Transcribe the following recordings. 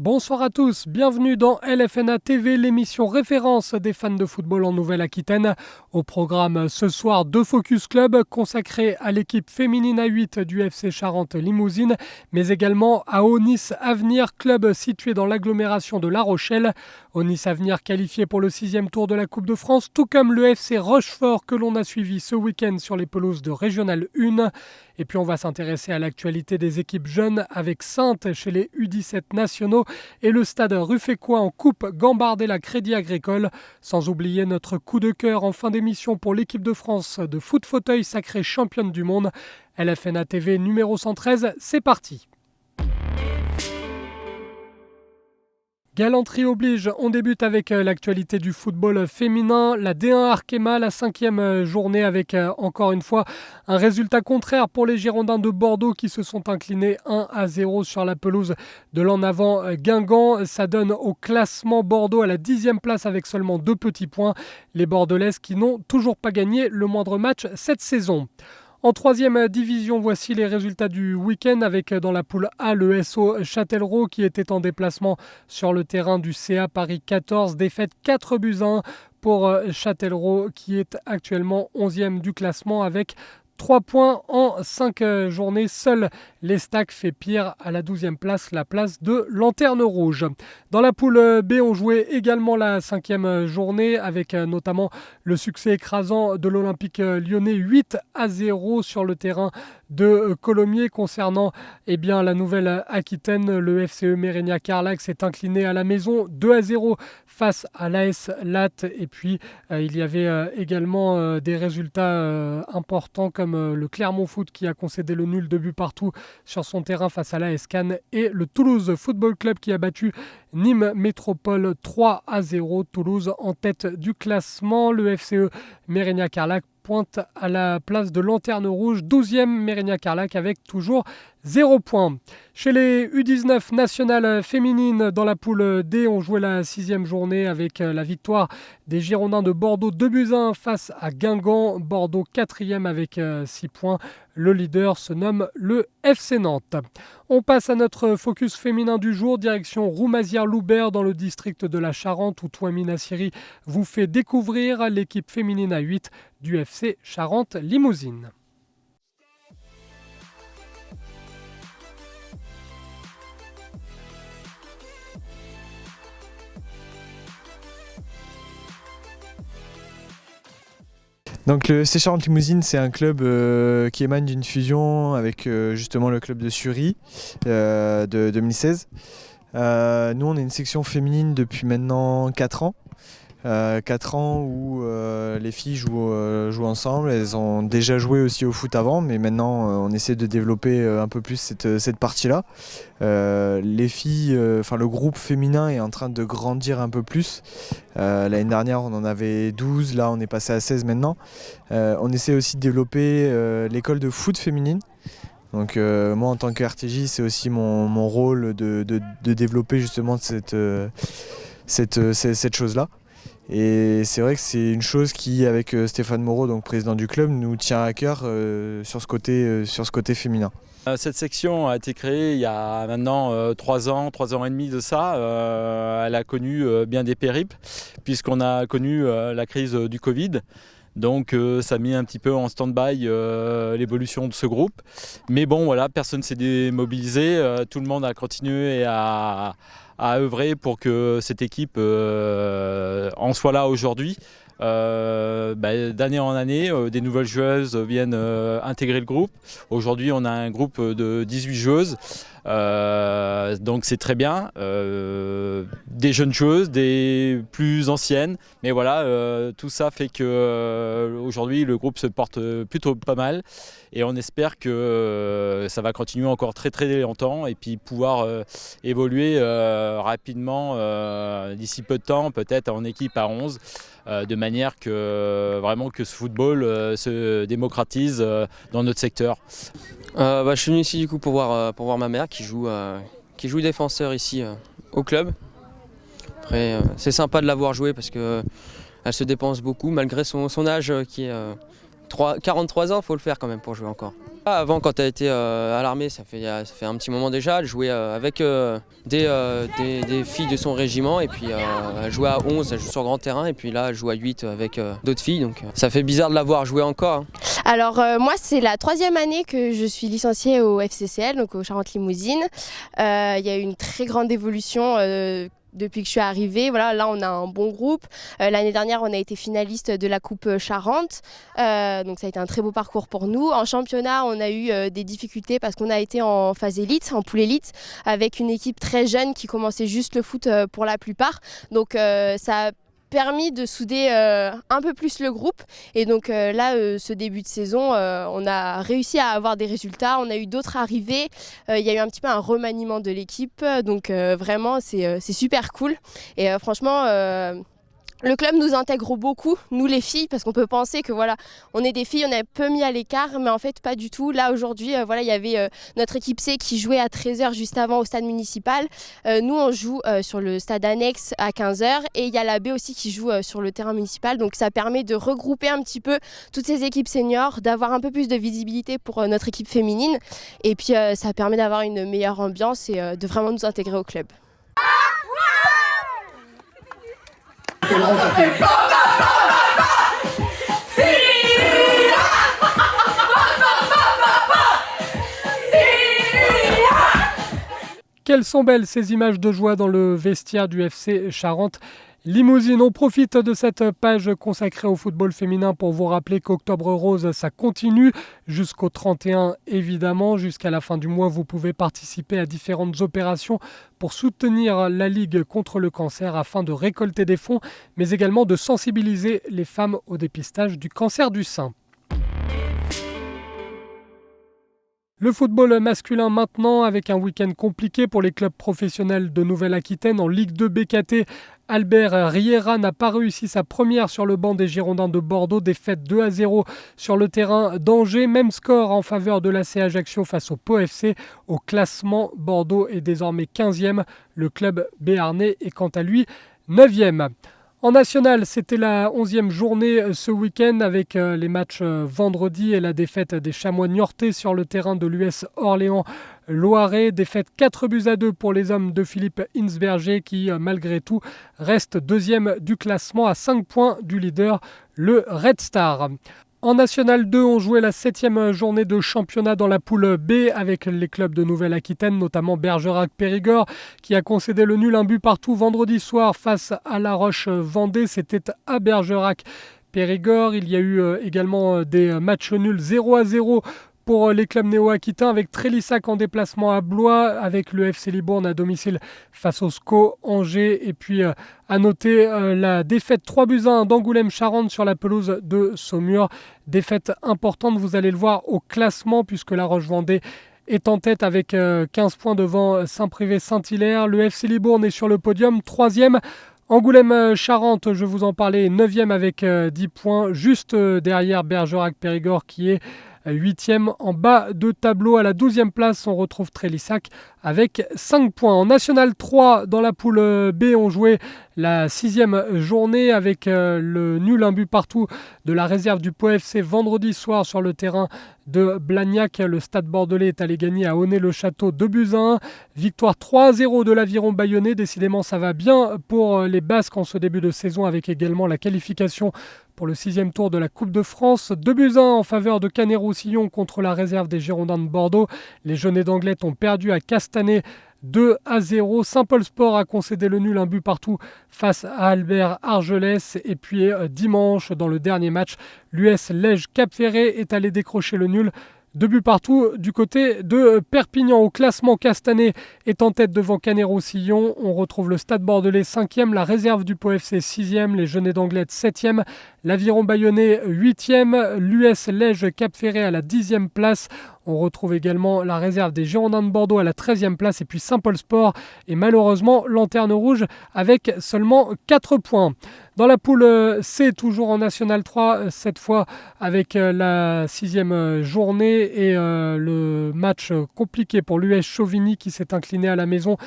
Bonsoir à tous, bienvenue dans LFNA TV, l'émission référence des fans de football en Nouvelle-Aquitaine. Au programme ce soir, 2 Focus Club consacrés à l'équipe féminine A8 du FC Charente-Limousine, mais également à Aunis Avenir, club situé dans l'agglomération de La Rochelle. Aunis Avenir qualifié pour le 6e tour de la Coupe de France, tout comme le FC Rochefort que l'on a suivi ce week-end sur les pelouses de Régional 1. Et puis on va s'intéresser à l'actualité des équipes jeunes avec Saintes chez les U17 nationaux et le stade Ruffécois en coupe Gambardella Crédit Agricole. Sans oublier notre coup de cœur en fin d'émission pour l'équipe de France de foot fauteuil sacrée championne du monde. LFNA TV numéro 113, c'est parti. Galanterie oblige, on débute avec l'actualité du football féminin. La D1 Arkema, la 5e journée avec encore une fois un résultat contraire pour les Girondins de Bordeaux qui se sont inclinés 1-0 sur la pelouse de l'en avant Guingamp. Ça donne au classement Bordeaux à la 10e place avec seulement 2 petits points. Les Bordelaises qui n'ont toujours pas gagné le moindre match cette saison. En 3e division, voici les résultats du week-end avec dans la poule A le SO Châtellerault qui était en déplacement sur le terrain du CA Paris 14. Défaite 4-1 pour Châtellerault qui est actuellement 11e du classement avec 3 points en 5 journées. Seul l'Estac fait pire à la 12e place, la place de Lanterne Rouge. Dans la poule B, on jouait également la 5e journée avec notamment le succès écrasant de l'Olympique lyonnais 8-0 sur le terrain de Colomiers. Concernant la Nouvelle-Aquitaine, le FCE Mérignac-Carlac s'est incliné à la maison 2-0 face à l'AS Latte. Et puis il y avait également des résultats importants comme le Clermont Foot qui a concédé le nul de but partout sur son terrain face à l'AS Cannes et le Toulouse Football Club qui a battu Nîmes Métropole 3-0. Toulouse en tête du classement. Le FCE Mérignac-Carlac pointe à la place de Lanterne Rouge, 12e Mérignac-Carlac avec toujours 0 points. Chez les U19 nationales féminines dans la poule D, on jouait la 6e journée avec la victoire des Girondins de Bordeaux 2-1 face à Guingamp. Bordeaux 4e avec 6 points. Le leader se nomme le FC Nantes. On passe à notre focus féminin du jour, direction Roumazières-Loubert dans le district de la Charente où Touami Nassiri vous fait découvrir l'équipe féminine A8 du FC Charente-Limousine. Donc le FC Charente-Limousine, c'est un club qui émane d'une fusion avec justement le club de Sury de 2016. Nous, on est une section féminine depuis maintenant 4 ans. 4 ans où les filles jouent ensemble. Elles ont déjà joué aussi au foot avant, mais maintenant on essaie de développer un peu plus cette partie-là. Les filles, le groupe féminin est en train de grandir un peu plus. L'année dernière on en avait 12, là on est passé à 16 maintenant. On essaie aussi de développer l'école de foot féminine. Donc moi en tant que RTJ, c'est aussi mon rôle de développer justement cette chose-là. Et c'est vrai que c'est une chose qui, avec Stéphane Moreau, donc président du club, nous tient à cœur sur ce côté féminin. Cette section a été créée il y a maintenant 3 ans et demi de ça. Elle a connu bien des périples puisqu'on a connu la crise du Covid. Donc ça a mis un petit peu en stand-by l'évolution de ce groupe. Mais bon voilà, personne ne s'est démobilisé, tout le monde a continué à œuvrer pour que cette équipe en soit là aujourd'hui. D'année en année, des nouvelles joueuses viennent intégrer le groupe. Aujourd'hui, on a un groupe de 18 joueuses, donc c'est très bien. Des jeunes joueuses, des plus anciennes, mais voilà, tout ça fait que aujourd'hui le groupe se porte plutôt pas mal. Et on espère que ça va continuer encore très très longtemps et puis pouvoir évoluer rapidement d'ici peu de temps, peut-être en équipe à 11. De manière que vraiment que ce football se démocratise dans notre secteur. Je suis venu ici du coup pour voir ma mère qui joue défenseur ici au club. Après c'est sympa de la voir jouer parce qu'elle se dépense beaucoup malgré son âge qui est 43 ans, il faut le faire quand même pour jouer encore. Avant, quand tu as été à l'armée, ça fait un petit moment déjà, elle jouait avec des filles de son régiment et puis elle jouait à 11, elle joue sur grand terrain et puis là elle joue à 8 avec d'autres filles, donc ça fait bizarre de la voir jouer encore. Hein. Alors moi c'est la 3e année que je suis licenciée au FCCL, donc au Charente-Limousine. Il y a eu une très grande évolution depuis que je suis arrivée. Voilà, là on a un bon groupe. L'année dernière on a été finaliste de la Coupe Charente, donc ça a été un très beau parcours pour nous. En championnat on a eu des difficultés parce qu'on a été en phase élite, en poule élite, avec une équipe très jeune qui commençait juste le foot pour la plupart. Donc ça a permis de souder un peu plus le groupe et donc là ce début de saison on a réussi à avoir des résultats, on a eu d'autres arrivées, il y a eu un petit peu un remaniement de l'équipe, donc vraiment c'est super cool et franchement le club nous intègre beaucoup, nous les filles, parce qu'on peut penser que voilà, on est des filles, on est peu mis à l'écart, mais en fait pas du tout. Là aujourd'hui, voilà, il y avait notre équipe C qui jouait à 13h juste avant au stade municipal. Nous on joue sur le stade annexe à 15h et il y a la B aussi qui joue sur le terrain municipal. Donc ça permet de regrouper un petit peu toutes ces équipes seniors, d'avoir un peu plus de visibilité pour notre équipe féminine. Et puis ça permet d'avoir une meilleure ambiance et de vraiment nous intégrer au club. Quelles sont belles ces images de joie dans le vestiaire du FC Charente-Limousine. On profite de cette page consacrée au football féminin pour vous rappeler qu'Octobre Rose, ça continue jusqu'au 31 évidemment. Jusqu'à la fin du mois, vous pouvez participer à différentes opérations pour soutenir la Ligue contre le cancer afin de récolter des fonds, mais également de sensibiliser les femmes au dépistage du cancer du sein. Le football masculin maintenant, avec un week-end compliqué pour les clubs professionnels de Nouvelle-Aquitaine. En Ligue 2 BKT, Albert Riera n'a pas réussi sa première sur le banc des Girondins de Bordeaux. Défaite 2-0 sur le terrain d'Angers. Même score en faveur de l'AC Ajaccio face au Pau FC. Au classement, Bordeaux est désormais 15e. Le club béarnais est quant à lui 9e. En national, c'était la 11e journée ce week-end avec les matchs vendredi et la défaite des Chamois niortais sur le terrain de l'US Orléans-Loiret. Défaite 4-2 pour les hommes de Philippe Hinsberger qui, malgré tout, reste 2e du classement à 5 points du leader, le Red Star. En National 2, on jouait la 7e journée de championnat dans la poule B avec les clubs de Nouvelle-Aquitaine, notamment Bergerac-Périgord, qui a concédé le nul 1 but partout vendredi soir face à La Roche-Vendée. C'était à Bergerac-Périgord. Il y a eu également des matchs nuls 0-0 pour les clubs néo-aquitains avec Trélissac en déplacement à Blois, avec le FC Libourne à domicile face au SCO Angers. Et puis à noter la défaite 3-1 d'Angoulême-Charente sur la pelouse de Saumur. Défaite importante, vous allez le voir au classement, puisque La Roche-Vendée est en tête avec 15 points devant Saint-Privé-Saint-Hilaire. Le FC Libourne est sur le podium, 3e. Angoulême-Charente, je vous en parlais, 9e avec 10 points, juste derrière Bergerac-Périgord qui est 8e. En bas de tableau, à la 12e place, on retrouve Trélissac avec 5 points. En National 3, dans la poule B, on jouait la 6e journée avec le nul 1 but partout de la réserve du Pau FC vendredi soir sur le terrain de Blagnac. Le Stade Bordelais est allé gagner à Aunay-le-Château 2-1. Victoire 3-0 de l'Aviron Bayonnais. Décidément, ça va bien pour les Basques en ce début de saison, avec également la qualification pour le 6e tour de la Coupe de France. 2-1 en faveur de Canet-Roussillon contre la réserve des Girondins de Bordeaux. Les Jeunets d'Anglet ont perdu à Castanet 2-0. Saint-Paul Sport a concédé le nul 1 but partout face à Albert Argelès. Et puis dimanche, dans le dernier match, l'US Lège Cap-Ferré est allé décrocher le nul 2 buts partout du côté de Perpignan. Au classement, Castanet est en tête devant Canet-Roussillon. On retrouve le Stade Bordelais 5e, la réserve du Pau FC 6e, les Jeunets d'Anglet 7e, l'Aviron Bayonnais 8e, l'US Lège Cap-Ferré à la 10e place. On retrouve également la réserve des Girondins de Bordeaux à la 13e place et puis Saint-Paul Sport est malheureusement lanterne rouge avec seulement 4 points. Dans la poule C, toujours en National 3, cette fois avec la 6e journée et le match compliqué pour l'US Chauvigny qui s'est incliné à la maison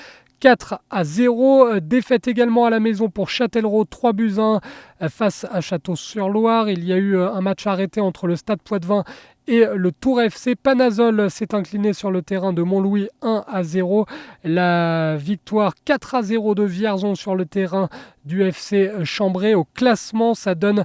4-0. Défaite également à la maison pour Châtellerault 3-1 face à Château-sur-Loire. Il y a eu un match arrêté entre le Stade Poitvin et le Tours FC. Panazol s'est incliné sur le terrain de Montlouis 1-0. La victoire 4-0 de Vierzon sur le terrain du FC Chambray. Au classement, ça donne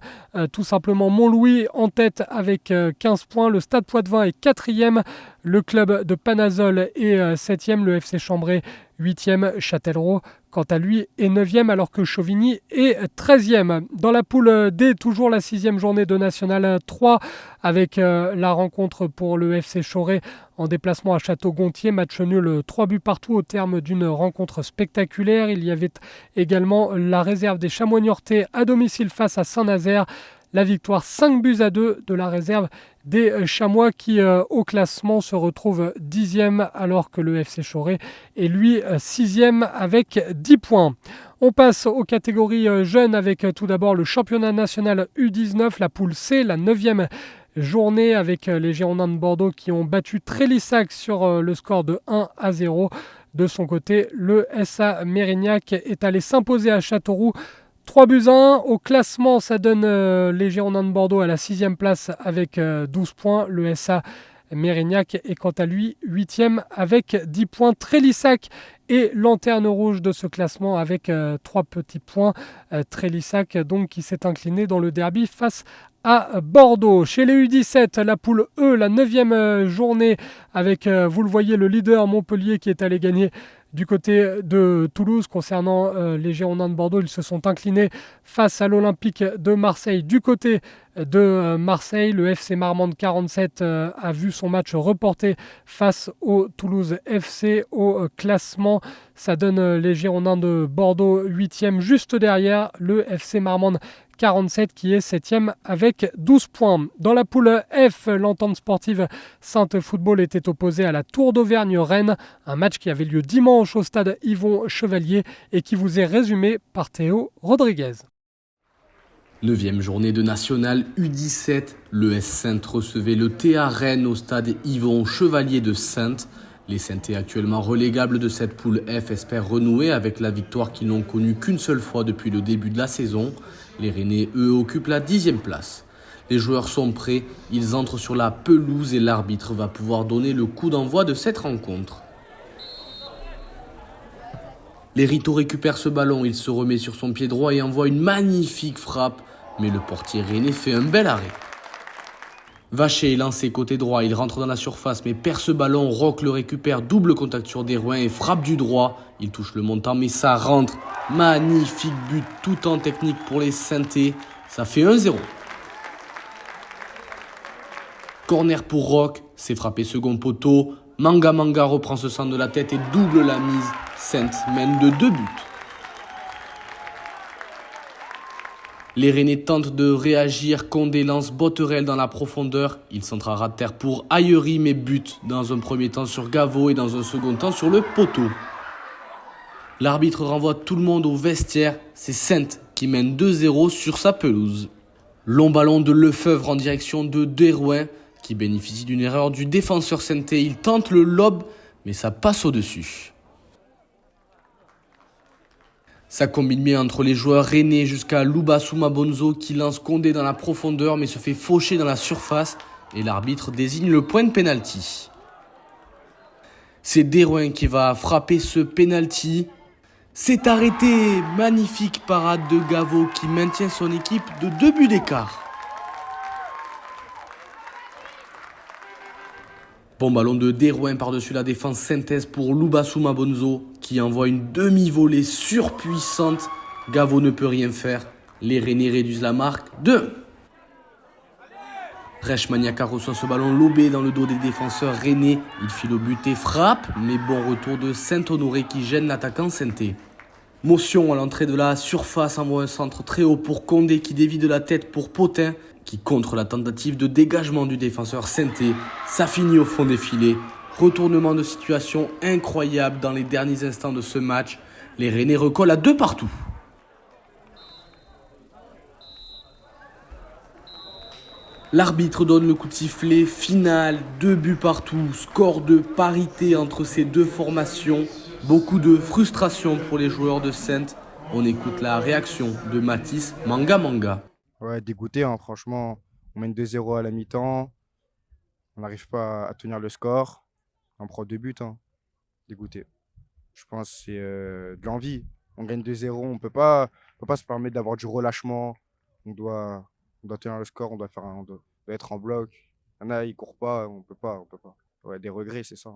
tout simplement Montlouis en tête avec 15 points. Le Stade Poitvin est 4e. Le club de Panazol est 7e. Le FC Chambray 8e. Châtellerault, quant à lui, est 9e alors que Chauvigny est 13e. Dans la poule D, toujours la 6e journée de National 3 avec la rencontre pour le FC Choré en déplacement à Château-Gontier. Match nul 3 buts partout au terme d'une rencontre spectaculaire. Il y avait également la réserve des Chamois niortais à domicile face à Saint-Nazaire. La victoire 5-2 de la réserve des Chamois qui au classement se retrouve 10e alors que le FC Choré est lui 6e avec 10 points. On passe aux catégories jeunes avec tout d'abord le championnat national U19, la poule C, la 9e journée avec les Girondins de Bordeaux qui ont battu Trélissac sur le score de 1-0. De son côté, le SA Mérignac est allé s'imposer à Châteauroux 3-1. Au classement, ça donne les Girondins de Bordeaux à la 6e place avec 12 points. Le SA Mérignac est quant à lui 8e avec 10 points. Trélissac est lanterne rouge de ce classement avec 3 petits points. Trélissac donc qui s'est incliné dans le derby face à Bordeaux. Chez les U17, la poule E, la 9e journée avec, vous le voyez, le leader Montpellier qui est allé gagner du côté de Toulouse. Concernant les Girondins de Bordeaux, ils se sont inclinés face à l'Olympique de Marseille. Du côté de Marseille, le FC Marmande 47 a vu son match reporté face au Toulouse FC. Au classement, ça donne les Girondins de Bordeaux 8e, juste derrière le FC Marmande 47 qui est 7e avec 12 points. Dans la poule F, l'entente sportive Sainte Football était opposée à la Tour d'Auvergne-Rennes, un match qui avait lieu dimanche au stade Yvon Chevalier et qui vous est résumé par Théo Rodriguez. 9e journée de National U17, le S Sainte recevait le TA Rennes au stade Yvon Chevalier de Sainte. Les Saintais actuellement relégables de cette poule F espèrent renouer avec la victoire qu'ils n'ont connue qu'une seule fois depuis le début de la saison. Les Rennais, eux, occupent la 10e place. Les joueurs sont prêts, ils entrent sur la pelouse et l'arbitre va pouvoir donner le coup d'envoi de cette rencontre. Lérito récupère ce ballon, il se remet sur son pied droit et envoie une magnifique frappe, mais le portier rennais fait un bel arrêt. Vacher est lancé côté droit, il rentre dans la surface mais perd ce ballon, Roch le récupère, double contact sur Derouin et frappe du droit. Il touche le montant mais ça rentre. Magnifique but tout en technique pour les Saintais, ça fait 1-0. Corner pour Roch, c'est frappé second poteau. Manga reprend ce centre de la tête et double la mise. Saintes mène de 2 buts. Les Rennais tentent de réagir, Condé lance Botterel dans la profondeur. Il centrera de terre pour Ayeuri mais bute dans un premier temps sur Gaveau et dans un second temps sur le poteau. L'arbitre renvoie tout le monde au vestiaire, c'est Saintes qui mène 2-0 sur sa pelouse. Long ballon de Lefebvre en direction de Derouin qui bénéficie d'une erreur du défenseur saintais. Il tente le lob mais ça passe au-dessus. Ça combine bien entre les joueurs rennais jusqu'à Lubasu Mabonzo qui lance Condé dans la profondeur mais se fait faucher dans la surface et l'arbitre désigne le point de pénalty. C'est Derouin qui va frapper ce pénalty. C'est arrêté, magnifique parade de Gaveau qui maintient son équipe de 2 buts d'écart. Bon ballon de Derouin par-dessus la défense saintaise pour Lubasu Mabonzo qui envoie une demi-volée surpuissante. Gaveau ne peut rien faire. Les Rennais réduisent la marque 2. Rechmaniaka reçoit ce ballon lobé dans le dos des défenseurs rennais. Il file au but et frappe, mais bon retour de Saint-Honoré qui gêne l'attaquant saintais. Motion à l'entrée de la surface envoie un centre très haut pour Condé qui dévie de la tête pour Potin qui contre la tentative de dégagement du défenseur saintais. Ça finit au fond des filets. Retournement de situation incroyable dans les derniers instants de ce match. Les Rennais recollent à 2 partout. L'arbitre donne le coup de sifflet final, 2 buts partout, score de parité entre ces deux formations. Beaucoup de frustration pour les joueurs de Saintes. On écoute la réaction de Mathis Manga. Ouais, dégoûté, hein, franchement. On mène 2-0 à la mi-temps. On n'arrive pas à tenir le score. On prend 2 buts. Hein. Dégoûté. Je pense que c'est de l'envie. On gagne 2-0. On peut pas se permettre d'avoir du relâchement. On doit tenir le score. On doit être en bloc. Il y en a, ils courent pas. On peut pas. Ouais, des regrets, c'est ça.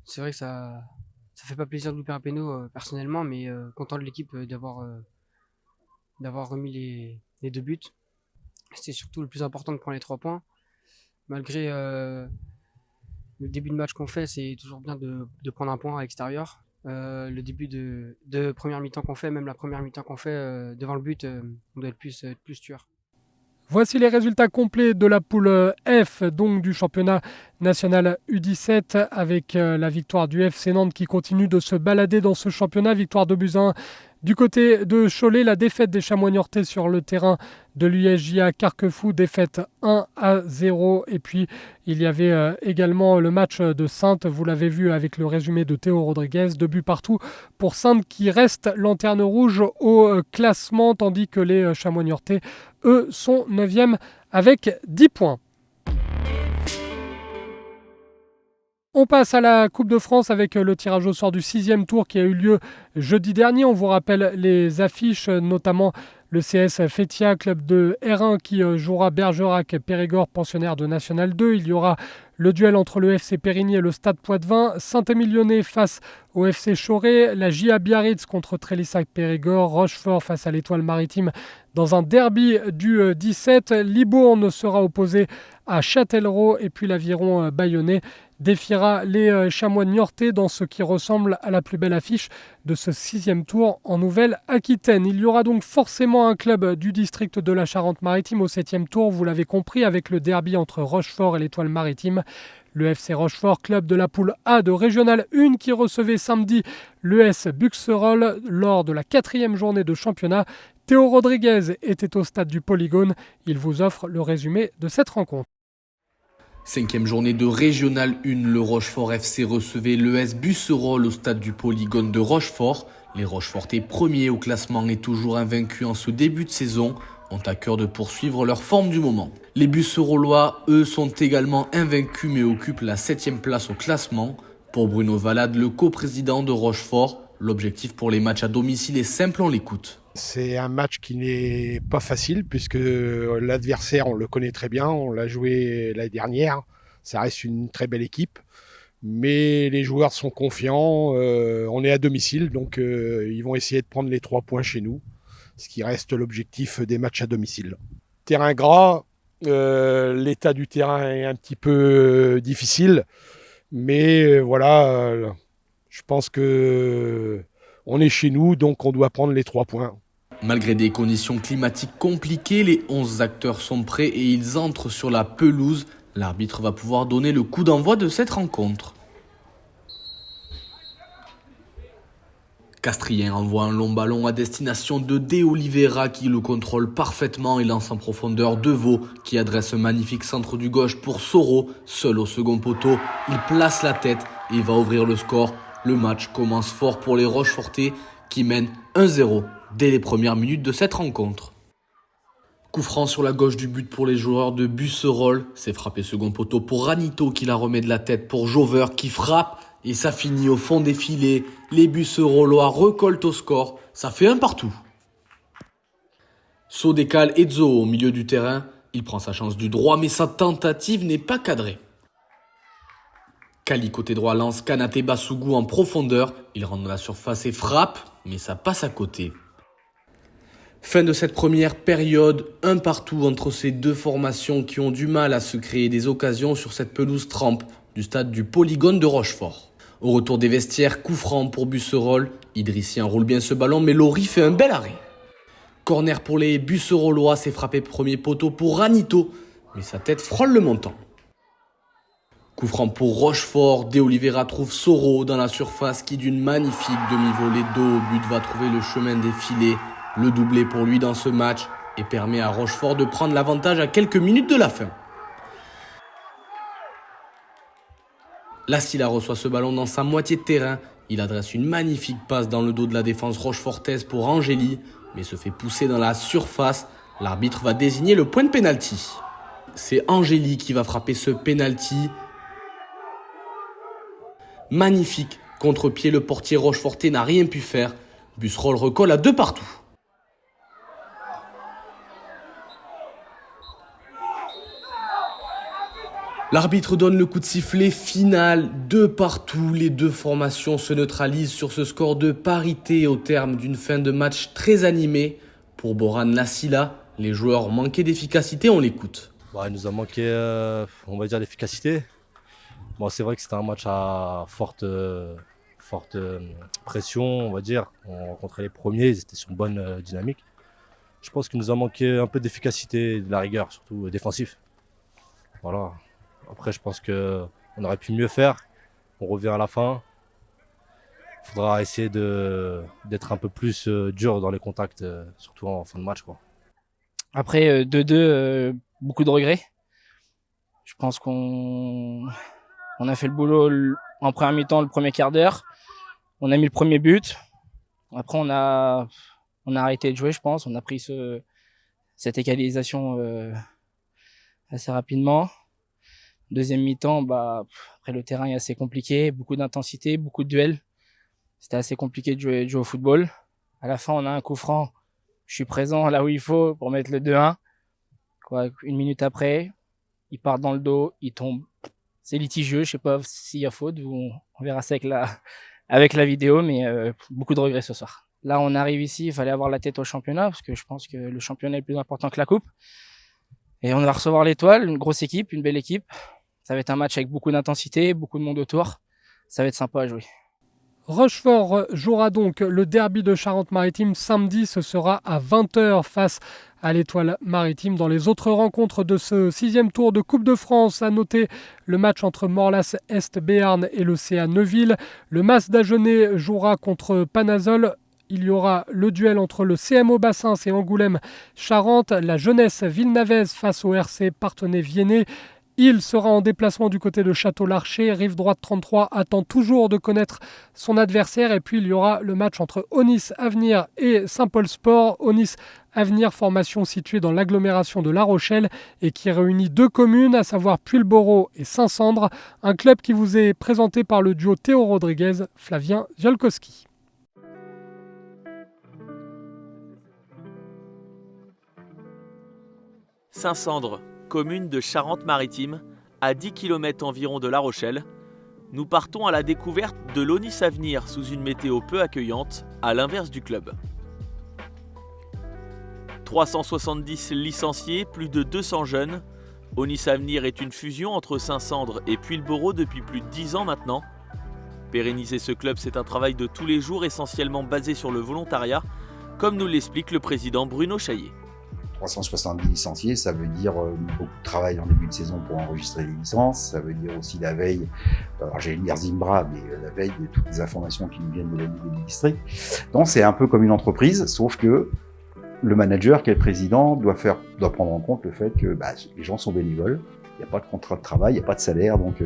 C'est vrai que ça fait pas plaisir de louper un péno personnellement, mais content de l'équipe d'avoir remis les 2 buts. C'était surtout le plus important de prendre les 3 points. Malgré le début de match qu'on fait, c'est toujours bien de prendre un point à l'extérieur. Le début de première mi-temps qu'on fait, même la première mi-temps qu'on fait devant le but, on doit être plus tueur. Voici les résultats complets de la poule F, donc du championnat national U17, avec la victoire du FC Nantes qui continue de se balader dans ce championnat. Victoire de Buzyn. Du côté de Cholet, la défaite des Chamois niortais sur le terrain de l'USJA Carquefou, défaite 1-0. Et puis, il y avait également le match de Saintes, vous l'avez vu avec le résumé de Théo Rodriguez, 2 buts partout pour Saintes qui reste lanterne rouge au classement, tandis que les Chamois niortais, eux, sont 9e avec 10 points. On passe à la Coupe de France avec le tirage au sort du 6e tour qui a eu lieu jeudi dernier. On vous rappelle les affiches, notamment le CS Fétia, club de R1 qui jouera Bergerac-Périgord, pensionnaire de National 2. Il y aura le duel entre le FC Périgny et le Stade Poitvin. Saint-Émilionnais face au FC Choré. La JA Biarritz contre Trélissac-Périgord. Rochefort face à l'Étoile Maritime dans un derby du 17. Libourne sera opposé à Châtellerault et puis l'Aviron bayonnais défiera les Chamois niortais dans ce qui ressemble à la plus belle affiche de ce 6e tour en Nouvelle-Aquitaine. Il y aura donc forcément un club du district de la Charente-Maritime au 7e tour, vous l'avez compris, avec le derby entre Rochefort et l'Étoile Maritime. Le FC Rochefort, club de la poule A de Régional 1 qui recevait samedi l'ES Buxerolles lors de la 4e journée de championnat. Théo Rodriguez était au stade du Polygone. Il vous offre le résumé de cette rencontre. 5e journée de Régional 1, le Rochefort FC recevait l'ES Buxerolles au stade du Polygone de Rochefort. Les Rochefortais premiers au classement et toujours invaincus en ce début de saison ont à cœur de poursuivre leur forme du moment. Les Buxerollois, eux, sont également invaincus mais occupent la 7e place au classement. Pour Bruno Valade, le coprésident de Rochefort, l'objectif pour les matchs à domicile est simple, on l'écoute. C'est un match qui n'est pas facile puisque l'adversaire, on le connaît très bien, on l'a joué l'année dernière. Ça reste une très belle équipe, mais les joueurs sont confiants. On est à domicile, donc ils vont essayer de prendre les 3 points chez nous, ce qui reste l'objectif des matchs à domicile. Terrain gras, l'état du terrain est un petit peu difficile, mais voilà, je pense que on est chez nous, donc on doit prendre les 3 points. Malgré des conditions climatiques compliquées, les 11 acteurs sont prêts et ils entrent sur la pelouse. L'arbitre va pouvoir donner le coup d'envoi de cette rencontre. Castrien envoie un long ballon à destination de De Oliveira qui le contrôle parfaitement et lance en profondeur Deveau qui adresse un magnifique centre du gauche pour Soro. Seul au second poteau, il place la tête et va ouvrir le score. Le match commence fort pour les Rochefortais qui mènent 1-0 dès les premières minutes de cette rencontre. Coup franc sur la gauche du but pour les joueurs de Buxerolles. C'est frappé second poteau pour Ranito qui la remet de la tête pour Jover qui frappe et ça finit au fond des filets. Les Buxerollois recollent au score. Ça fait 1 partout. Saut décale Edzo au milieu du terrain. Il prend sa chance du droit mais sa tentative n'est pas cadrée. Kali côté droit lance Kanate Basugu en profondeur. Il rentre dans la surface et frappe, mais ça passe à côté. Fin de cette première période, 1 partout entre ces deux formations qui ont du mal à se créer des occasions sur cette pelouse trempe du stade du Polygone de Rochefort. Au retour des vestiaires, coup franc pour Buxerolles. Idrissien roule bien ce ballon, mais Laurie fait un bel arrêt. Corner pour les Buxerollois, c'est frappé premier poteau pour Ranito, mais sa tête frôle le montant. Coup franc pour Rochefort, De Oliveira trouve Soro dans la surface qui d'une magnifique demi-volée dos au but va trouver le chemin des filets. Le doublé pour lui dans ce match et permet à Rochefort de prendre l'avantage à quelques minutes de la fin. La Silla reçoit ce ballon dans sa moitié de terrain. Il adresse une magnifique passe dans le dos de la défense rochefortaise pour Angéli, mais se fait pousser dans la surface. L'arbitre va désigner le point de pénalty. C'est Angéli qui va frapper ce pénalty. Magnifique contre-pied, le portier rochefortais n'a rien pu faire. Busserolles recolle à 2 partout. L'arbitre donne le coup de sifflet final, 2 partout. Les deux formations se neutralisent sur ce score de parité au terme d'une fin de match très animée. Pour Boran Lassila, les joueurs manquaient d'efficacité, on l'écoute. Il nous a manqué, on va dire, d'efficacité. Bon, c'est vrai que c'était un match à forte pression, on va dire. On rencontrait les premiers, ils étaient sur une bonne dynamique. Je pense qu'il nous a manqué un peu d'efficacité et de la rigueur, surtout défensif. Voilà. Après, je pense qu'on aurait pu mieux faire. On revient à la fin. Il faudra essayer d'être un peu plus dur dans les contacts, surtout en fin de match, quoi. Après, 2-2, beaucoup de regrets. Je pense qu'on a fait le boulot en première mi-temps, le premier quart d'heure. On a mis le premier but. Après, on a arrêté de jouer, je pense. On a pris cette égalisation assez rapidement. Deuxième mi-temps, après le terrain est assez compliqué, beaucoup d'intensité, beaucoup de duels. C'était assez compliqué de jouer au football. À la fin, on a un coup franc. Je suis présent là où il faut pour mettre le 2-1. Une minute après, il part dans le dos, il tombe. C'est litigieux, je sais pas s'il y a faute. On verra ça avec la vidéo, mais beaucoup de regrets ce soir. Là, on arrive ici, il fallait avoir la tête au championnat, parce que je pense que le championnat est plus important que la coupe. Et on va recevoir l'Étoile, une grosse équipe, une belle équipe. Ça va être un match avec beaucoup d'intensité, beaucoup de monde autour. Ça va être sympa à jouer. Rochefort jouera donc le derby de Charente-Maritime samedi. Ce sera à 20h face à l'Étoile Maritime. Dans les autres rencontres de ce 6e tour de Coupe de France, à noter le match entre Morlas-Est-Béarn et le CA Neuville. Le MAS d'Agenais jouera contre Panazol. Il y aura le duel entre le CMO Bassins et Angoulême-Charente. La Jeunesse Villenavaise face au RC Parthenay-Viennet. Il sera en déplacement du côté de Château-Larcher. Rive droite 33 attend toujours de connaître son adversaire. Et puis il y aura le match entre Onis Avenir et Saint-Paul Sport. Onis Avenir, formation située dans l'agglomération de La Rochelle et qui réunit 2 communes, à savoir Puyllboro et Saint-Sandre. Un club qui vous est présenté par le duo Théo Rodriguez, Flavien Ziolkowski. Saint-Sandre, commune de Charente-Maritime, à 10 km environ de La Rochelle. Nous partons à la découverte de l'Onis Avenir sous une météo peu accueillante, à l'inverse du club. 370 licenciés, plus de 200 jeunes. Onis Avenir est une fusion entre Saint-Sandre et Puyllboro depuis plus de 10 ans maintenant. Pérenniser ce club, c'est un travail de tous les jours essentiellement basé sur le volontariat, comme nous l'explique le président Bruno Chaillet. 370 licenciés, ça veut dire beaucoup de travail en début de saison pour enregistrer les licences, ça veut dire aussi la veille, alors j'allais dire Zimbra, mais la veille de toutes les informations qui nous viennent de la Ligue des districts. Donc c'est un peu comme une entreprise, sauf que le manager, qui est le président, doit prendre en compte le fait que les gens sont bénévoles, il n'y a pas de contrat de travail, il n'y a pas de salaire, donc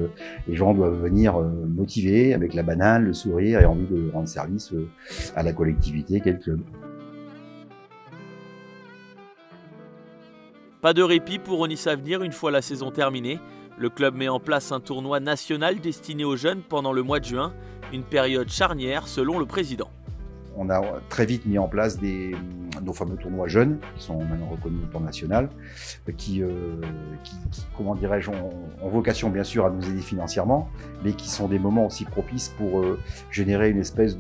les gens doivent venir motivés, avec la banane, le sourire et envie de rendre service à la collectivité qu'est le club. Pas de répit pour Onis Avenir une fois la saison terminée. Le club met en place un tournoi national destiné aux jeunes pendant le mois de juin, une période charnière selon le président. On a très vite mis en place nos fameux tournois jeunes, qui sont maintenant reconnus au plan national, qui comment dirais-je, ont vocation bien sûr à nous aider financièrement, mais qui sont des moments aussi propices pour générer une espèce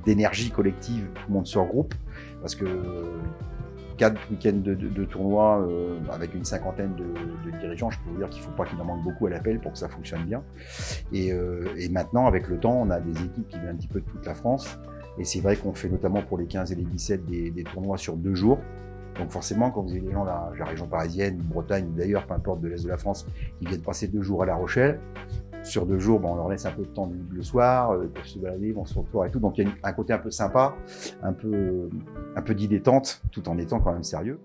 d'énergie collective, tout le monde se regroupe, parce que 4 week-ends de tournoi avec une 50aine de dirigeants, je peux vous dire qu'il ne faut pas qu'il en manque beaucoup à l'appel pour que ça fonctionne bien. Et maintenant, avec le temps, on a des équipes qui viennent un petit peu de toute la France. Et c'est vrai qu'on fait notamment pour les 15 et les 17 des tournois sur 2 jours. Donc forcément, quand vous avez des gens de la région parisienne, Bretagne ou d'ailleurs, peu importe, de l'Est de la France, qui viennent passer 2 jours à La Rochelle, sur 2 jours, on leur laisse un peu de temps le soir, ils peuvent se balader, vont se retrouver et tout. Donc il y a un côté un peu sympa, un peu dilettante, tout en étant quand même sérieux.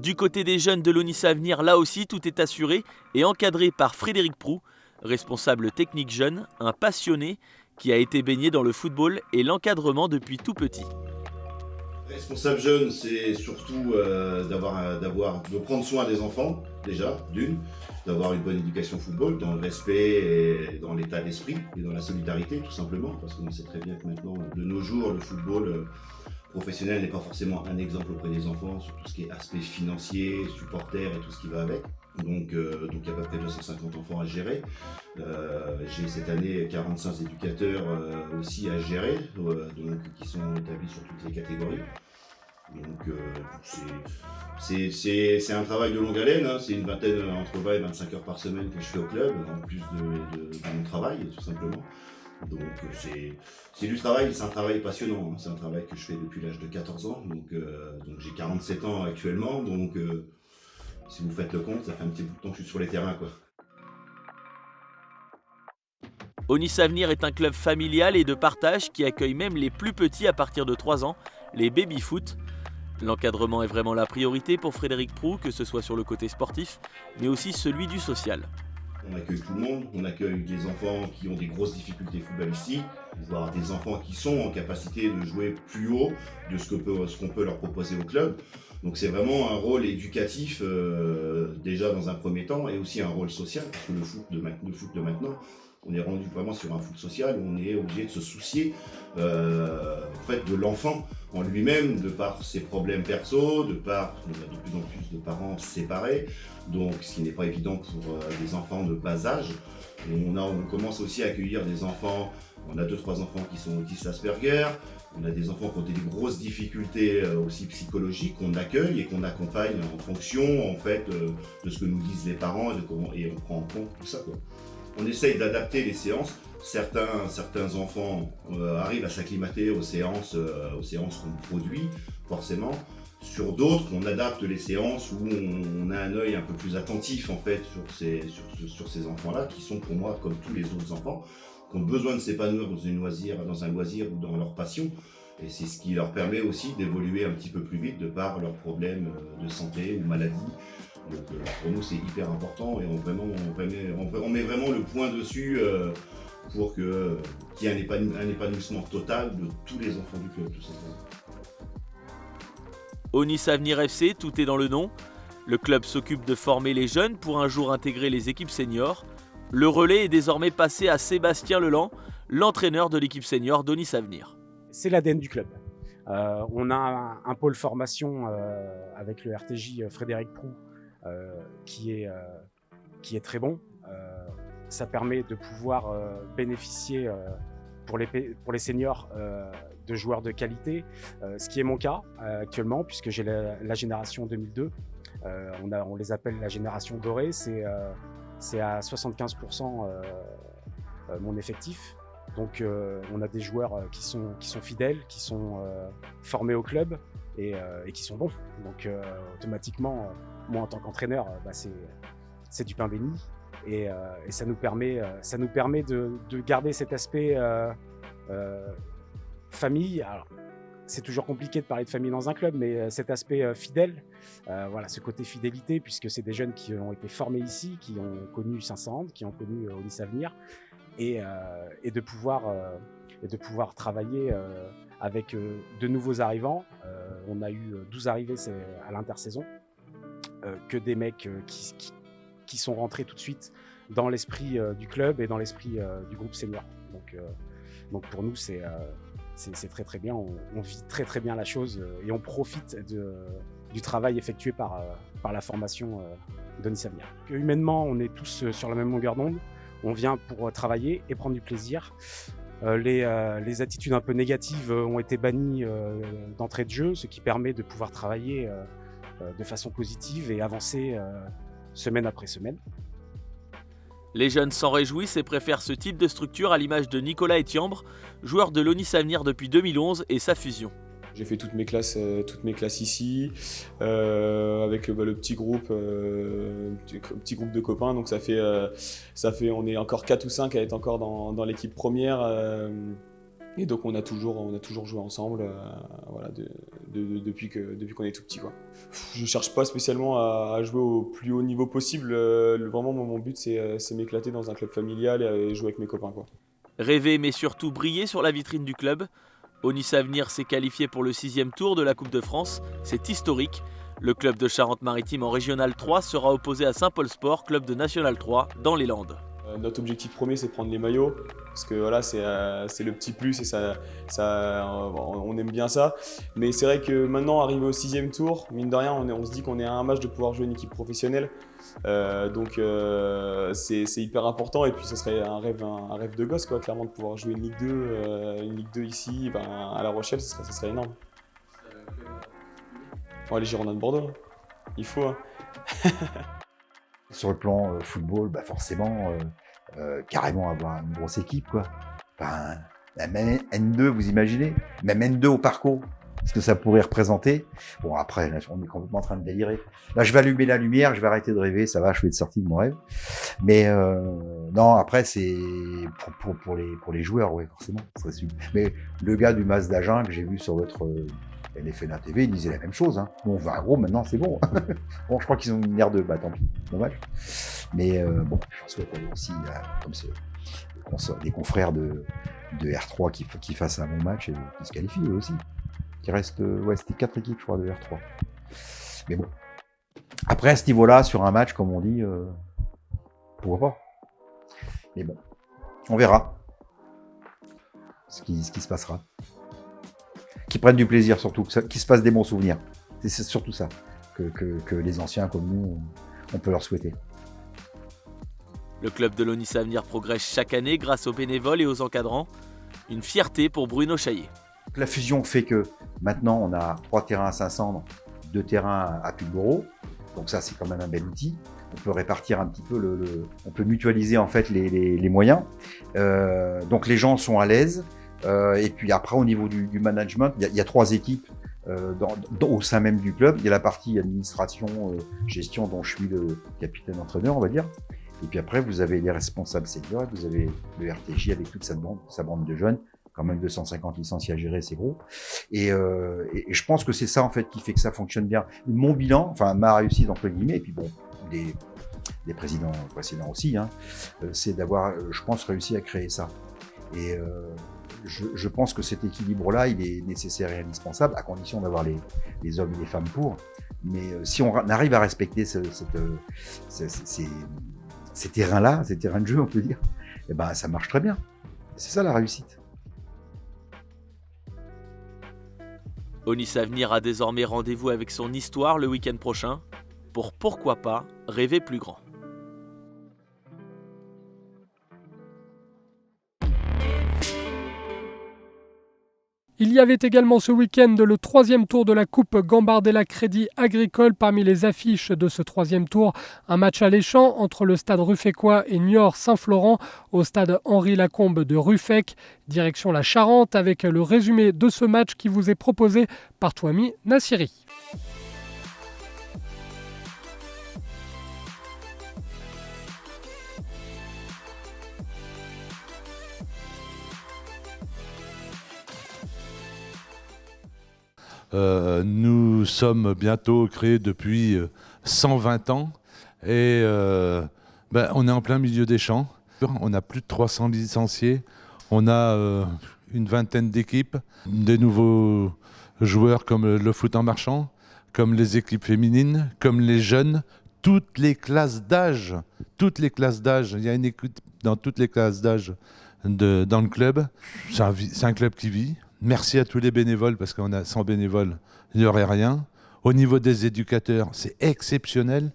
Du côté des jeunes de l'ONIS Avenir, là aussi, tout est assuré et encadré par Frédéric Proux, responsable technique jeune, un passionné qui a été baigné dans le football et l'encadrement depuis tout petit. Responsable jeune, c'est surtout de prendre soin des enfants, déjà, d'avoir une bonne éducation football, dans le respect et dans l'état d'esprit et dans la solidarité, tout simplement, parce qu'on sait très bien que maintenant, de nos jours, le football professionnel n'est pas forcément un exemple auprès des enfants sur tout ce qui est aspect financier, supporters et tout ce qui va avec. Donc il y a à peu près 250 enfants à gérer. J'ai cette année 45 éducateurs aussi à gérer, qui sont établis sur toutes les catégories. Donc c'est un travail de longue haleine, hein. C'est une vingtaine, entre 20 et 25 heures par semaine que je fais au club, en plus de mon travail, tout simplement. Donc c'est du travail, c'est un travail passionnant, hein. C'est un travail que je fais depuis l'âge de 14 ans, donc j'ai 47 ans actuellement, donc si vous faites le compte, ça fait un petit bout de temps que je suis sur les terrains, quoi. ONIS Avenir est un club familial et de partage qui accueille même les plus petits à partir de 3 ans, les baby-foot. L'encadrement est vraiment la priorité pour Frédéric Proux, que ce soit sur le côté sportif, mais aussi celui du social. On accueille tout le monde, on accueille des enfants qui ont des grosses difficultés footballistiques, voire des enfants qui sont en capacité de jouer plus haut de ce qu'on peut leur proposer au club. Donc c'est vraiment un rôle éducatif déjà dans un premier temps et aussi un rôle social, parce que le foot de maintenant, on est rendu vraiment sur un foot social où on est obligé de se soucier en fait, de l'enfant en lui-même, de par ses problèmes perso, on a de plus en plus de parents séparés, donc ce qui n'est pas évident pour des enfants de bas âge. On commence aussi à accueillir des enfants, on a 2-3 enfants qui sont autistes Asperger, on a des enfants qui ont des grosses difficultés aussi psychologiques qu'on accueille et qu'on accompagne en fonction en fait, de ce que nous disent les parents et on prend en compte tout ça, quoi. On essaye d'adapter les séances. Certains enfants arrivent à s'acclimater aux séances qu'on produit, forcément. Sur d'autres, on adapte les séances où on a un œil un peu plus attentif en fait, sur ces enfants-là, qui sont pour moi comme tous les autres enfants, qui ont besoin de s'épanouir dans un loisir ou dans leur passion. Et c'est ce qui leur permet aussi d'évoluer un petit peu plus vite de par leurs problèmes de santé ou maladie. Donc pour nous c'est hyper important et on met vraiment le point dessus pour qu'il y ait un épanouissement total de tous les enfants du club, tout simplement. ONIS Avenir FC, tout est dans le nom. Le club s'occupe de former les jeunes pour un jour intégrer les équipes seniors. Le relais est désormais passé à Sébastien Leland, l'entraîneur de l'équipe senior d'ONIS Avenir. C'est l'ADN du club. On a un pôle formation avec le RTJ Frédéric Proux qui est très bon. Ça permet de pouvoir bénéficier pour les seniors de joueurs de qualité, ce qui est mon cas actuellement puisque j'ai la génération 2002. On les appelle la génération dorée, c'est à 75% mon effectif. Donc on a des joueurs qui sont fidèles, qui sont formés au club et qui sont bons. Donc automatiquement, moi en tant qu'entraîneur, c'est du pain béni. Et ça nous permet de garder cet aspect famille. Alors, c'est toujours compliqué de parler de famille dans un club, mais cet aspect fidèle, voilà, ce côté fidélité, puisque c'est des jeunes qui ont été formés ici, qui ont connu 500, qui ont connu ONIS Avenir, et de pouvoir travailler avec de nouveaux arrivants. On a eu 12 arrivées à l'intersaison, que des mecs qui sont rentrés tout de suite dans l'esprit du club et dans l'esprit du groupe senior. Donc pour nous, c'est très très bien. On vit très très bien la chose et on profite du travail effectué par la formation d'ONIS Avenir. Humainement, on est tous sur la même longueur d'onde. On vient pour travailler et prendre du plaisir. Les attitudes un peu négatives ont été bannies d'entrée de jeu, ce qui permet de pouvoir travailler de façon positive et avancer semaine après semaine. Les jeunes s'en réjouissent et préfèrent ce type de structure à l'image de Nicolas Etiambre, joueur de l'ONIS Avenir depuis 2011 et sa fusion. J'ai fait toutes mes classes ici, avec le petit groupe de copains. Donc ça fait on est encore 4 ou 5 à être encore dans l'équipe première. Et donc on a toujours joué ensemble voilà, depuis qu'on est tout petit, quoi. Je ne cherche pas spécialement à jouer au plus haut niveau possible. Vraiment, mon but, c'est m'éclater dans un club familial et jouer avec mes copains, quoi. Rêver mais surtout briller sur la vitrine du club. Onis Avenir s'est qualifié pour le 6e tour de la Coupe de France. C'est historique. Le club de Charente-Maritime en Régional 3 sera opposé à Saint-Paul Sport, club de National 3 dans les Landes. Notre objectif premier, c'est prendre les maillots, parce que voilà, c'est le petit plus et on aime bien ça. Mais c'est vrai que maintenant, arrivé au 6e tour, mine de rien, on se dit qu'on est à un match de pouvoir jouer une équipe professionnelle. Donc c'est hyper important, et puis ce serait un rêve de gosse, quoi, clairement, de pouvoir jouer une Ligue 2 ici, à La Rochelle, ce serait énorme. Les Girondins de Bordeaux, il faut. Hein. Sur le plan football, forcément, carrément avoir une grosse équipe, quoi. Même N2, vous imaginez, même N2 au parcours, ce que ça pourrait représenter. Bon, après, là, on est complètement en train de délirer. Là, je vais allumer la lumière, je vais arrêter de rêver, ça va, je vais être sorti de mon rêve. Mais non, après, c'est pour les joueurs, oui, forcément. Ça serait super. Mais le gars du Mas d'Agen que j'ai vu sur votre LFNA TV, il disait la même chose. Hein. Bon, 20 euros, maintenant, c'est bon. Bon, je crois qu'ils ont une aire de... tant pis, dommage. Mais bon, j'en souhaite aussi, comme des confrères de R3 qui fassent un bon match et qui se qualifient eux aussi. Qui reste, c'était 4 équipes, je crois, de R3. Mais bon. Après, à ce niveau-là, sur un match, comme on dit, pourquoi pas. Mais bon, on verra ce qui se passera. Qui prennent du plaisir, surtout, qui se fassent des bons souvenirs. C'est surtout ça que les anciens comme nous, on peut leur souhaiter. Le club de l'Onis Avenir progresse chaque année grâce aux bénévoles et aux encadrants. Une fierté pour Bruno Chaillet. La fusion fait que maintenant on a 3 terrains à Saint-Sandre, 2 terrains à Pulboro. Donc ça, c'est quand même un bel outil. On peut répartir un petit peu on peut mutualiser en fait les moyens. Donc les gens sont à l'aise. Et puis après, au niveau du management, il y a 3 équipes au sein même du club. Il y a la partie administration, gestion, dont je suis le capitaine entraîneur, on va dire. Et puis après, vous avez les responsables seniors, vous avez le RTJ avec toute sa bande de jeunes, quand même 250 licenciés à gérer, c'est gros. Et je pense que c'est ça en fait qui fait que ça fonctionne bien. Mon bilan, enfin ma réussite entre guillemets, et puis bon, des présidents précédents aussi, hein, c'est d'avoir, je pense, réussi à créer ça. Et je pense que cet équilibre-là, il est nécessaire et indispensable, à condition d'avoir les hommes et les femmes pour. Mais si on arrive à respecter ces terrains-là, ces terrains de jeu, on peut dire, eh ben, ça marche très bien. C'est ça la réussite. Onis Avenir a désormais rendez-vous avec son histoire le week-end prochain pour, pourquoi pas, rêver plus grand. Il y avait également ce week-end le 3e tour de la Coupe Gambardella Crédit Agricole. Parmi les affiches de ce 3e tour, un match alléchant entre le stade ruffecquois et Niort Saint-Florent au stade Henri Lacombe de Ruffec. Direction la Charente avec le résumé de ce match qui vous est proposé par Touami Nassiri. Nous sommes bientôt créés depuis 120 ans et on est en plein milieu des champs. On a plus de 300 licenciés, on a une vingtaine d'équipes, des nouveaux joueurs comme le foot en marchand, comme les équipes féminines, comme les jeunes, toutes les classes d'âge. Il y a une équipe dans toutes les classes d'âge dans le club. C'est un club qui vit. Merci à tous les bénévoles, parce sans bénévoles, il n'y aurait rien. Au niveau des éducateurs, c'est exceptionnel.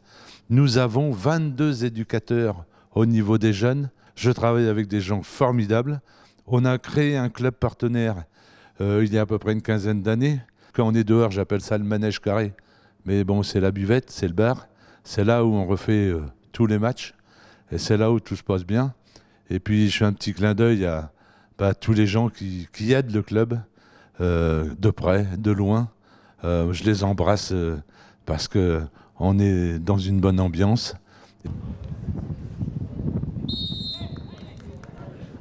Nous avons 22 éducateurs au niveau des jeunes. Je travaille avec des gens formidables. On a créé un club partenaire il y a à peu près une quinzaine d'années. Quand on est dehors, j'appelle ça le manège carré. Mais bon, c'est la buvette, c'est le bar. C'est là où on refait tous les matchs. Et c'est là où tout se passe bien. Et puis, je fais un petit clin d'œil à tous les gens qui aident le club, de près, de loin. Je les embrasse parce qu'on est dans une bonne ambiance.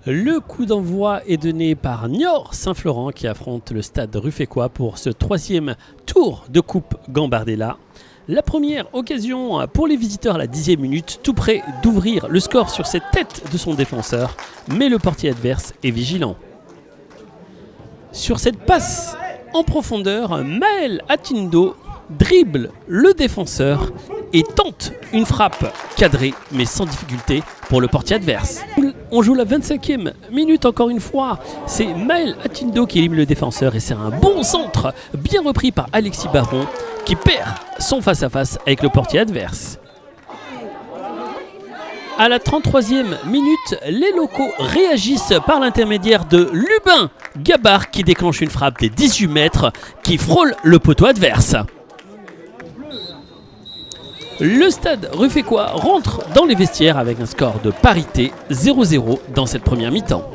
Le coup d'envoi est donné par Niort Saint-Florent qui affronte le stade Ruffécois pour ce 3e tour de Coupe Gambardella. La première occasion pour les visiteurs à la 10e minute, tout près d'ouvrir le score sur cette tête de son défenseur, mais le portier adverse est vigilant. Sur cette passe en profondeur, Maël Atindo dribble le défenseur et tente une frappe cadrée mais sans difficulté pour le portier adverse. On joue la 25e minute encore une fois. C'est Maël Atindo qui élimine le défenseur et c'est un bon centre bien repris par Alexis Baron qui perd son face-à-face avec le portier adverse. À la 33e minute, les locaux réagissent par l'intermédiaire de Lubin Gabar qui déclenche une frappe des 18 mètres qui frôle le poteau adverse. Le stade Ruffécois rentre dans les vestiaires avec un score de parité 0-0 dans cette première mi-temps.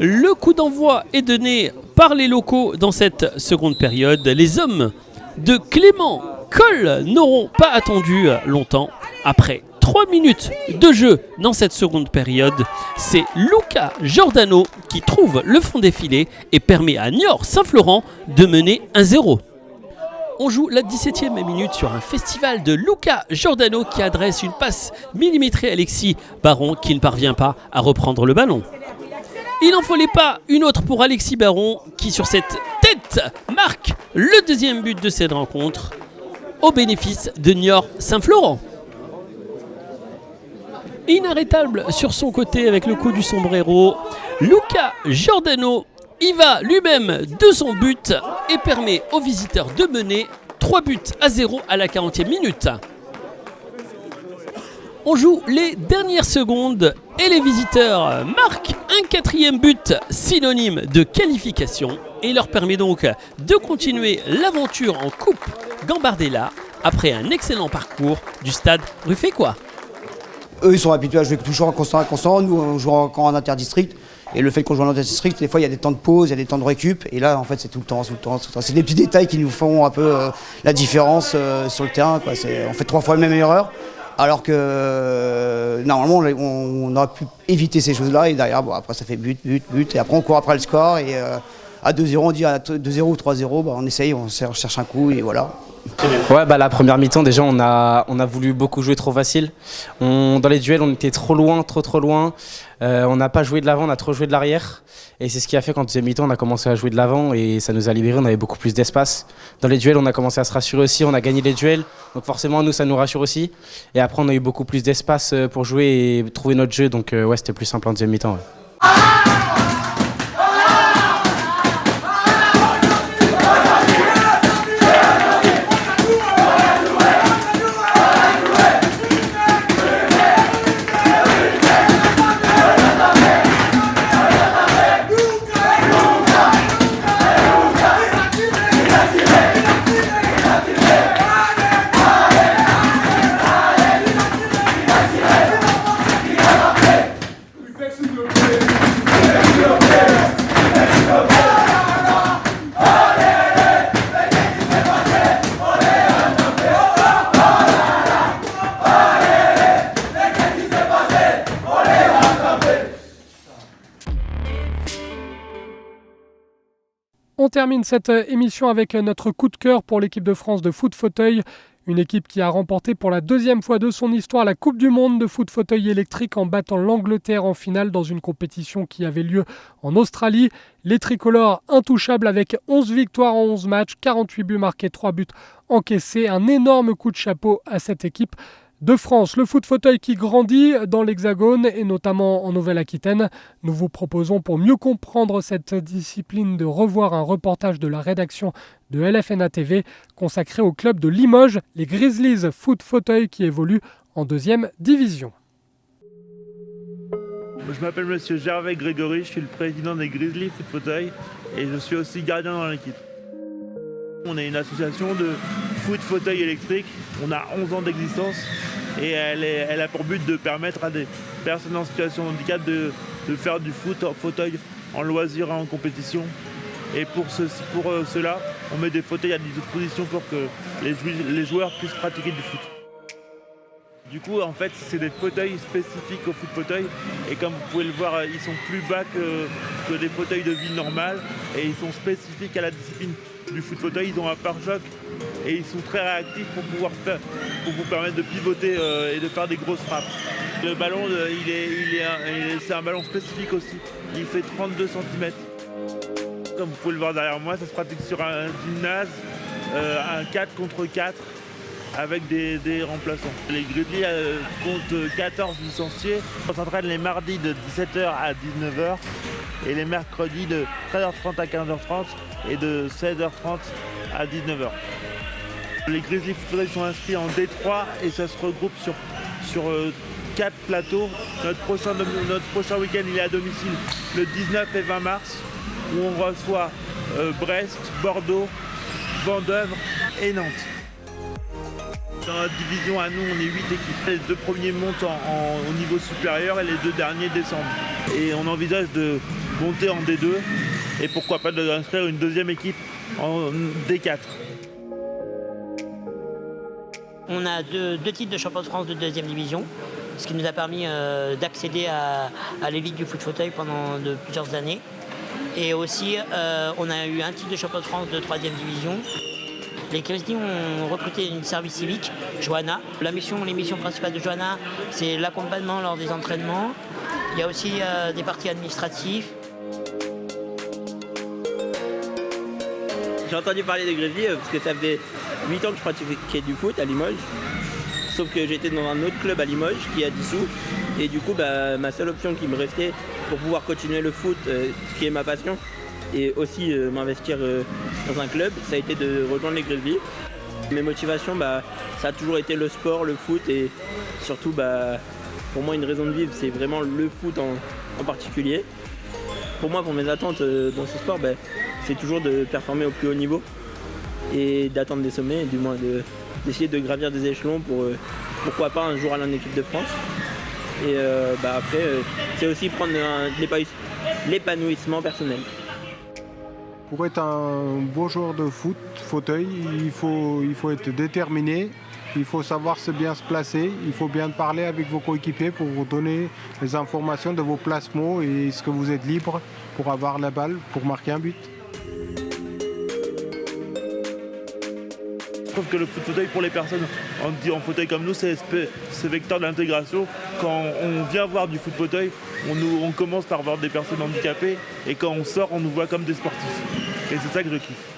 Le coup d'envoi est donné par les locaux dans cette seconde période. Les hommes de Clément Coll n'auront pas attendu longtemps. Après 3 minutes de jeu dans cette seconde période, c'est Luca Giordano qui trouve le fond des filets et permet à Niort Saint-Florent de mener 1-0. On joue la 17e minute sur un festival de Luca Giordano qui adresse une passe millimétrée à Alexis Baron qui ne parvient pas à reprendre le ballon. Il n'en fallait pas une autre pour Alexis Baron qui sur cette tête marque le 2e but de cette rencontre au bénéfice de Niort Saint-Florent. Inarrêtable sur son côté avec le coup du sombrero, Luca Giordano y va lui-même de son but et permet aux visiteurs de mener 3-0 à la 40e minute. On joue les dernières secondes et les visiteurs marquent un 4e but synonyme de qualification et leur permet donc de continuer l'aventure en Coupe Gambardella après un excellent parcours du stade Ruffécois. Eux, ils sont habitués à jouer toujours en constant. Nous, on joue encore en interdistrict. Et le fait qu'on joue en interdistrict, des fois, il y a des temps de pause, il y a des temps de récup. Et là, en fait, c'est tout le temps. C'est des petits détails qui nous font un peu la différence sur le terrain, quoi. On fait 3 fois la même erreur. Alors que normalement, on aurait pu éviter ces choses-là. Et derrière, bon, après, ça fait but. Et après, on court après le score. Et à 2-0, on dit à 2-0 ou 3-0, bah, on essaye, on cherche un coup. Et voilà. Ouais, la première mi-temps déjà on a voulu beaucoup jouer trop facile. Dans les duels on était trop loin. On n'a pas joué de l'avant, on a trop joué de l'arrière. Et c'est ce qui a fait qu'en deuxième mi-temps on a commencé à jouer de l'avant et ça nous a libéré, on avait beaucoup plus d'espace. Dans les duels on a commencé à se rassurer aussi, on a gagné les duels. Donc forcément nous ça nous rassure aussi. Et après on a eu beaucoup plus d'espace pour jouer et trouver notre jeu. Donc ouais, c'était plus simple en deuxième mi-temps. Ouais. On termine cette émission avec notre coup de cœur pour l'équipe de France de foot fauteuil. Une équipe qui a remporté pour la 2e fois de son histoire la Coupe du Monde de foot fauteuil électrique en battant l'Angleterre en finale dans une compétition qui avait lieu en Australie. Les tricolores intouchables avec 11 victoires en 11 matchs, 48 buts marqués, 3 buts encaissés. Un énorme coup de chapeau à cette équipe de France. Le foot fauteuil qui grandit dans l'Hexagone et notamment en Nouvelle-Aquitaine. Nous vous proposons pour mieux comprendre cette discipline de revoir un reportage de la rédaction de LFNA TV consacré au club de Limoges, les Grizzlies foot fauteuil qui évolue en 2e division. Je m'appelle Monsieur Gervais Grégory, je suis le président des Grizzlies foot fauteuil et je suis aussi gardien dans l'équipe. On est une association de foot fauteuil électrique, on a 11 ans d'existence et elle a pour but de permettre à des personnes en situation de handicap de faire du foot en fauteuil en loisir et en compétition. Et pour cela, on met des fauteuils à disposition pour que les joueurs puissent pratiquer du foot. Du coup, en fait, c'est des fauteuils spécifiques au foot fauteuil. Et comme vous pouvez le voir, ils sont plus bas que des fauteuils de ville normales. Et ils sont spécifiques à la discipline du foot fauteuil. Ils ont un pare-choc et ils sont très réactifs pour vous permettre de pivoter et de faire des grosses frappes. Le ballon, c'est un ballon spécifique aussi. Il fait 32 cm. Comme vous pouvez le voir derrière moi, ça se pratique sur un gymnase, un 4 contre 4. Avec des remplaçants. Les Grizzlies comptent 14 licenciés. On s'entraîne les mardis de 17h à 19h et les mercredis de 13h30 à 15h30 et de 16h30 à 19h. Les Grizzlies Football sont inscrits en D3 et ça se regroupe sur 4 plateaux. Notre prochain week-end il est à domicile le 19 et 20 mars où on reçoit Brest, Bordeaux, Vendôme et Nantes. Dans notre division à nous, on est 8 équipes. Les 2 premiers montent au niveau supérieur et les 2 derniers descendent. Et on envisage de monter en D2 et pourquoi pas d'inscrire une 2e équipe en D4. On a deux titres de champion de France de 2e division, ce qui nous a permis d'accéder à l'élite du foot fauteuil pendant plusieurs années. Et aussi, on a eu un titre de champion de France de 3e division. Les Grizzlies ont recruté une service civique, Johanna. Les missions principales de Johanna, c'est l'accompagnement lors des entraînements. Il y a aussi des parties administratives. J'ai entendu parler des Grizzlies parce que ça faisait 8 ans que je pratiquais du foot à Limoges. Sauf que j'étais dans un autre club à Limoges qui a dissous. Et du coup, ma seule option qui me restait pour pouvoir continuer le foot, ce qui est ma passion, et aussi m'investir dans un club, ça a été de rejoindre les Grizzlies. Mes motivations, ça a toujours été le sport, le foot et surtout pour moi une raison de vivre, c'est vraiment le foot en particulier. Pour moi, pour mes attentes dans ce sport, c'est toujours de performer au plus haut niveau et d'atteindre des sommets, du moins d'essayer de gravir des échelons pour pourquoi pas un jour aller en équipe de France. Et après, c'est aussi prendre l'épanouissement personnel. Pour être un beau joueur de foot fauteuil, il faut être déterminé, il faut savoir bien se placer, il faut bien parler avec vos coéquipiers pour vous donner les informations de vos placements et ce que vous êtes libre pour avoir la balle, pour marquer un but. Je trouve que le foot fauteuil pour les personnes en fauteuil comme nous, c'est vecteur de l'intégration. Quand on vient voir du foot fauteuil, on commence par voir des personnes handicapées et quand on sort, on nous voit comme des sportifs. Et c'est ça que je kiffe.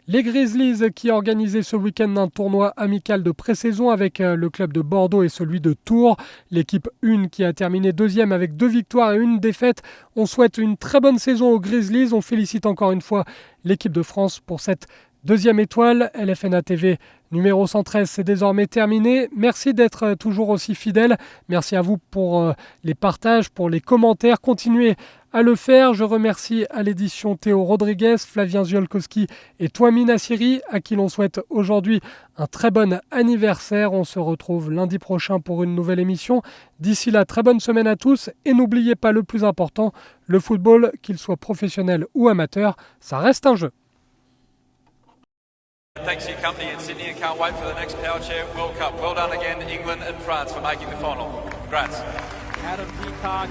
Les Grizzlies qui organisaient ce week-end un tournoi amical de pré-saison avec le club de Bordeaux et celui de Tours. L'équipe 1 qui a terminé 2e avec 2 victoires et 1 défaite. On souhaite une très bonne saison aux Grizzlies. On félicite encore une fois l'équipe de France pour cette 2e étoile. LFNA TV numéro 113, c'est désormais terminé. Merci d'être toujours aussi fidèles. Merci à vous pour les partages, pour les commentaires. Continuez à le faire. Je remercie à l'édition Théo Rodriguez, Flavien Ziolkowski et Touami Nassiri, à qui l'on souhaite aujourd'hui un très bon anniversaire. On se retrouve lundi prochain pour une nouvelle émission. D'ici là, très bonne semaine à tous et n'oubliez pas le plus important, le football, qu'il soit professionnel ou amateur, ça reste un jeu. Thanks for your company in Sydney and can't wait for the next Power Chair World Cup. Well done again, England and France, for making the final. Congrats. Adam Peacock